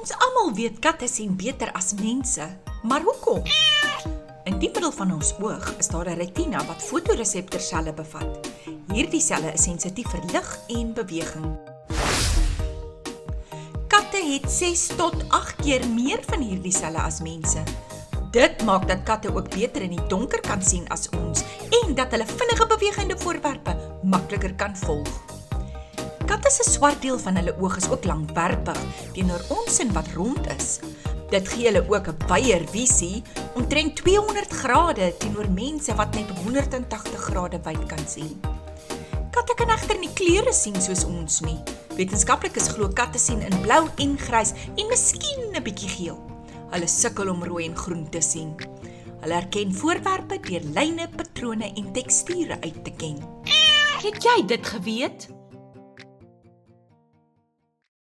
Ons almal weet katte sien beter as mense, maar hoekom? In die middel van ons oog is daar 'n retina wat fotoreseptorselle bevat. Hierdie selle is sensitief vir lig en beweging. Katte het 6 tot 8 keer meer van hierdie selle as mense. Dit maak dat katte ook beter in die donker kan sien as ons en dat hulle vinnige bewegende voorwerpe makliker kan volg. Katte se swart deel van hulle oog is ook langwerpig teenoor ons sin wat rond is. Dit gee hulle ook 'n wyeer visie, omtrent 200 grade teenoor mense wat net 180 grade wyd kan sien. Katte kan egter nie kleure sien soos ons nie. Wetenskaplikes glo katte sien in blou en grys en miskien 'n bietjie geel. Hulle sukkel om rooi en groen te sien. Hulle herken voorwerpe deur lyne, patrone en teksture uit te ken. Het jy dit geweet?